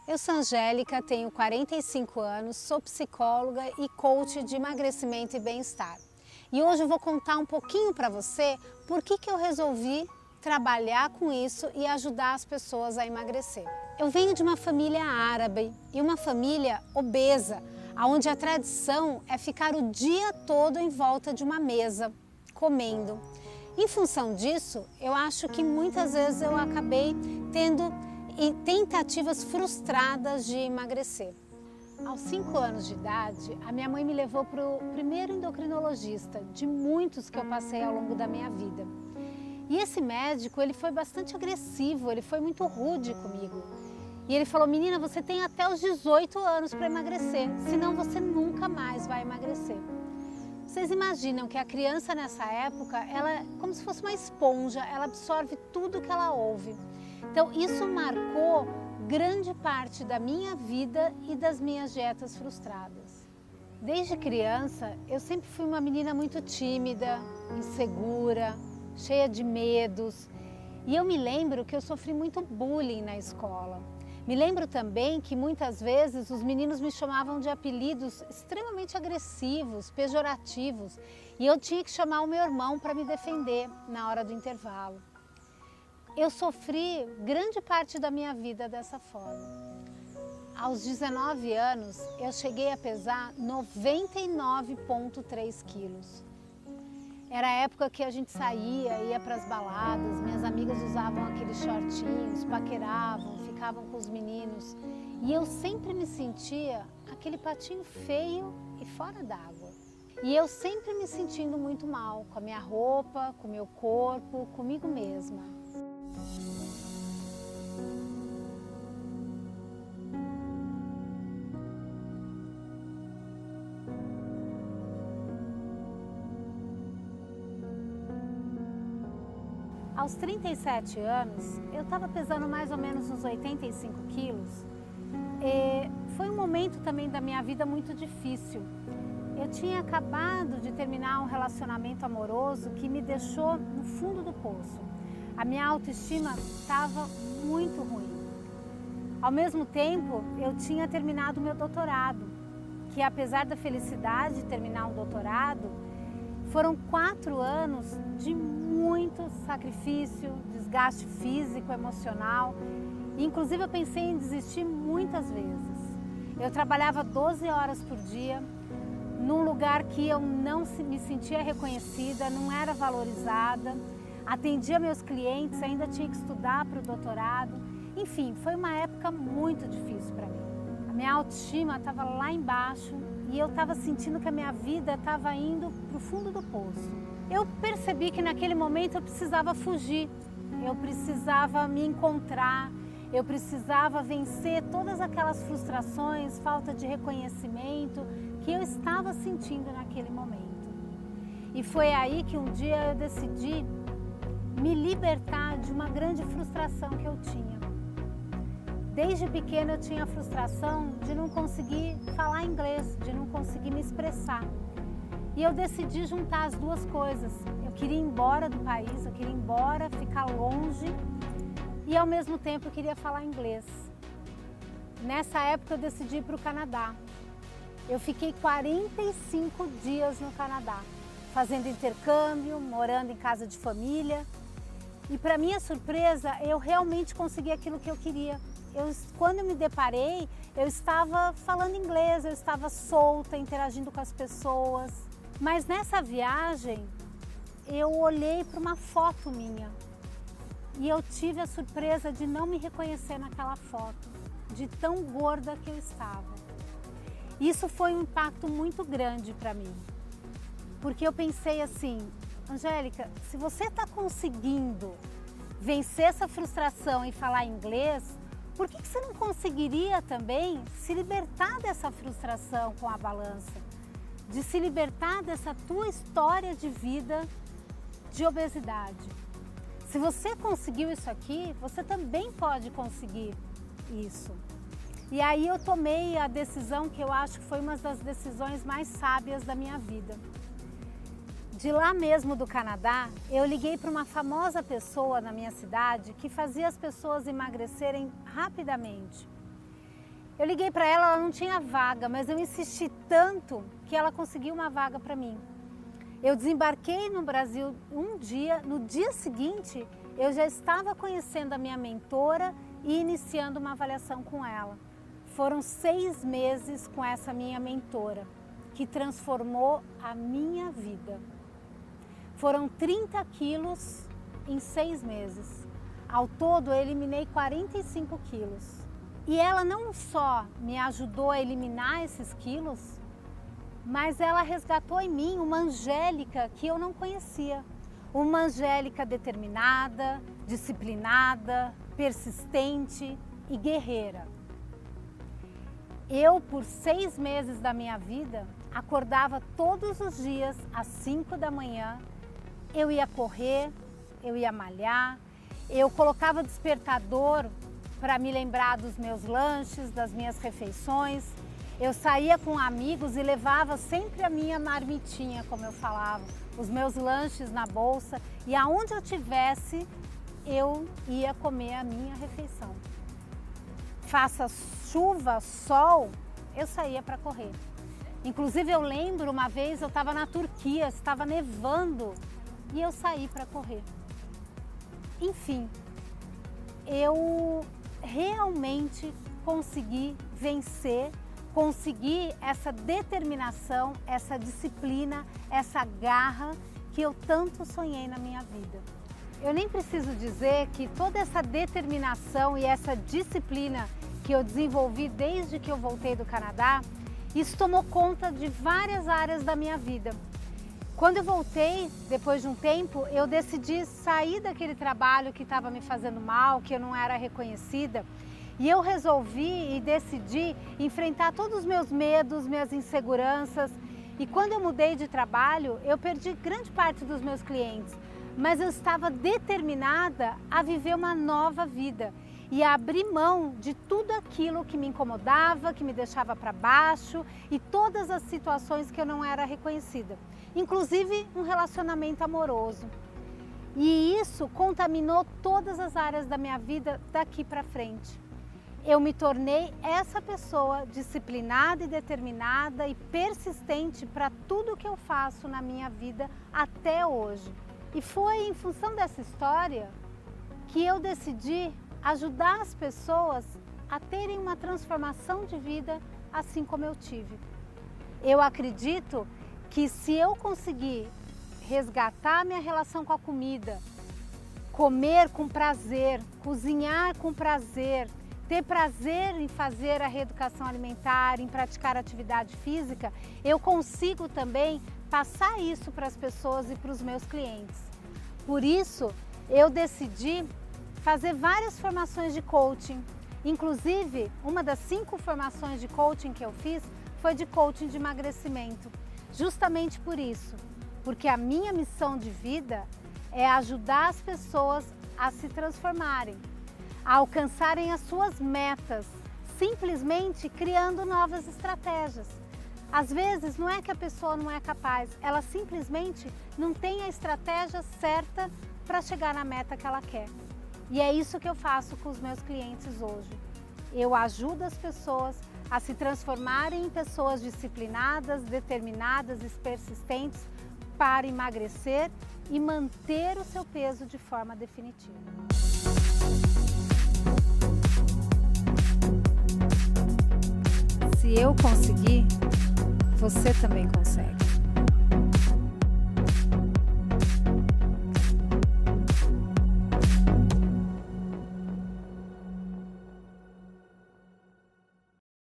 Eu sou Angélica, tenho 45 anos, sou psicóloga e coach de emagrecimento e bem-estar. E hoje eu vou contar um pouquinho para você por que eu resolvi trabalhar com isso e ajudar as pessoas a emagrecer. Eu venho de uma família árabe e uma família obesa, onde a tradição é ficar o dia todo em volta de uma mesa, comendo. Em função disso, eu acho que muitas vezes eu acabei tendo tentativas frustradas de emagrecer. Aos 5 anos de idade, a minha mãe me levou para o primeiro endocrinologista de muitos que eu passei ao longo da minha vida. E esse médico, ele foi bastante agressivo, ele foi muito rude comigo. E ele falou: menina, você tem até os 18 anos para emagrecer, senão você nunca mais vai emagrecer. Vocês imaginam que a criança nessa época, ela é como se fosse uma esponja, ela absorve tudo que ela ouve. Então isso marcou grande parte da minha vida e das minhas dietas frustradas. Desde criança, eu sempre fui uma menina muito tímida, insegura, cheia de medos. E eu me lembro que eu sofri muito bullying na escola. Me lembro também que muitas vezes os meninos me chamavam de apelidos extremamente agressivos, pejorativos, e eu tinha que chamar o meu irmão para me defender na hora do intervalo. Eu sofri grande parte da minha vida dessa forma. Aos 19 anos, eu cheguei a pesar 99,3 quilos. Era a época que a gente saía, ia para as baladas, minhas amigas usavam aqueles shortinhos, paqueravam, ficavam com os meninos. E eu sempre me sentia aquele patinho feio e fora d'água. E eu sempre me sentindo muito mal com a minha roupa, com o meu corpo, comigo mesma. Aos 37 anos, eu estava pesando mais ou menos uns 85 quilos. Foi um momento também da minha vida muito difícil. Eu tinha acabado de terminar um relacionamento amoroso que me deixou no fundo do poço. A minha autoestima estava muito ruim. Ao mesmo tempo, eu tinha terminado o meu doutorado, que apesar da felicidade de terminar um doutorado, foram 4 anos de muito sacrifício, desgaste físico, emocional. Inclusive eu pensei em desistir muitas vezes. Eu trabalhava 12 horas por dia, num lugar que eu não me sentia reconhecida, não era valorizada, atendia meus clientes, ainda tinha que estudar para o doutorado. Enfim, foi uma época muito difícil para mim. A minha autoestima estava lá embaixo e eu estava sentindo que a minha vida estava indo para o fundo do poço. Eu percebi que naquele momento eu precisava fugir, eu precisava me encontrar, eu precisava vencer todas aquelas frustrações, falta de reconhecimento que eu estava sentindo naquele momento. E foi aí que um dia eu decidi me libertar de uma grande frustração que eu tinha. Desde pequena eu tinha a frustração de não conseguir falar inglês, de não conseguir me expressar. E eu decidi juntar as duas coisas. Eu queria ir embora do país, eu queria ir embora, ficar longe e ao mesmo tempo eu queria falar inglês. Nessa época eu decidi ir para o Canadá. Eu fiquei 45 dias no Canadá, fazendo intercâmbio, morando em casa de família. E para minha surpresa, eu realmente consegui aquilo que eu queria. Quando eu me deparei, eu estava falando inglês, eu estava solta, interagindo com as pessoas. Mas nessa viagem, eu olhei para uma foto minha e eu tive a surpresa de não me reconhecer naquela foto, de tão gorda que eu estava. Isso foi um impacto muito grande para mim, porque eu pensei assim: Angélica, se você está conseguindo vencer essa frustração e falar inglês, por que você não conseguiria também se libertar dessa frustração com a balança? De se libertar dessa tua história de vida de obesidade. Se você conseguiu isso aqui, você também pode conseguir isso. E aí eu tomei a decisão que eu acho que foi uma das decisões mais sábias da minha vida. De lá mesmo do Canadá, eu liguei para uma famosa pessoa na minha cidade que fazia as pessoas emagrecerem rapidamente. Eu liguei para ela, ela não tinha vaga, mas eu insisti tanto que ela conseguiu uma vaga para mim. Eu desembarquei no Brasil um dia, no dia seguinte eu já estava conhecendo a minha mentora e iniciando uma avaliação com ela. Foram 6 meses com essa minha mentora, que transformou a minha vida. Foram 30 quilos em 6 meses. Ao todo eu eliminei 45 quilos. E ela não só me ajudou a eliminar esses quilos, mas ela resgatou em mim uma Angélica que eu não conhecia. Uma Angélica determinada, disciplinada, persistente e guerreira. Eu, por 6 meses da minha vida, acordava todos os dias às 5 da manhã, eu ia correr, eu ia malhar, eu colocava despertador para me lembrar dos meus lanches, das minhas refeições. Eu saía com amigos e levava sempre a minha marmitinha, como eu falava, os meus lanches na bolsa, e aonde eu tivesse, eu ia comer a minha refeição. Faça chuva, sol, eu saía para correr. Inclusive eu lembro uma vez, eu estava na Turquia, estava nevando e eu saí para correr. Enfim, eu realmente consegui vencer, consegui essa determinação, essa disciplina, essa garra que eu tanto sonhei na minha vida. Eu nem preciso dizer que toda essa determinação e essa disciplina que eu desenvolvi desde que eu voltei do Canadá, isso tomou conta de várias áreas da minha vida. Quando eu voltei, depois de um tempo, eu decidi sair daquele trabalho que estava me fazendo mal, que eu não era reconhecida, e eu resolvi e decidi enfrentar todos os meus medos, minhas inseguranças. E quando eu mudei de trabalho, eu perdi grande parte dos meus clientes, mas eu estava determinada a viver uma nova vida e a abrir mão de tudo aquilo que me incomodava, que me deixava para baixo e todas as situações que eu não era reconhecida, inclusive um relacionamento amoroso. E isso contaminou todas as áreas da minha vida daqui para frente. Eu me tornei essa pessoa disciplinada e determinada e persistente para tudo que eu faço na minha vida até hoje. E foi em função dessa história que eu decidi ajudar as pessoas a terem uma transformação de vida assim como eu tive. Eu acredito que se eu conseguir resgatar minha relação com a comida, comer com prazer, cozinhar com prazer, ter prazer em fazer a reeducação alimentar, em praticar atividade física, eu consigo também passar isso para as pessoas e para os meus clientes. Por isso, eu decidi fazer várias formações de coaching. Inclusive, uma das 5 formações de coaching que eu fiz foi de coaching de emagrecimento. Justamente por isso, porque a minha missão de vida é ajudar as pessoas a se transformarem, a alcançarem as suas metas, simplesmente criando novas estratégias. Às vezes não é que a pessoa não é capaz, ela simplesmente não tem a estratégia certa para chegar na meta que ela quer. E é isso que eu faço com os meus clientes hoje. Eu ajudo as pessoas a se transformarem em pessoas disciplinadas, determinadas e persistentes para emagrecer e manter o seu peso de forma definitiva. Se eu conseguir, você também consegue.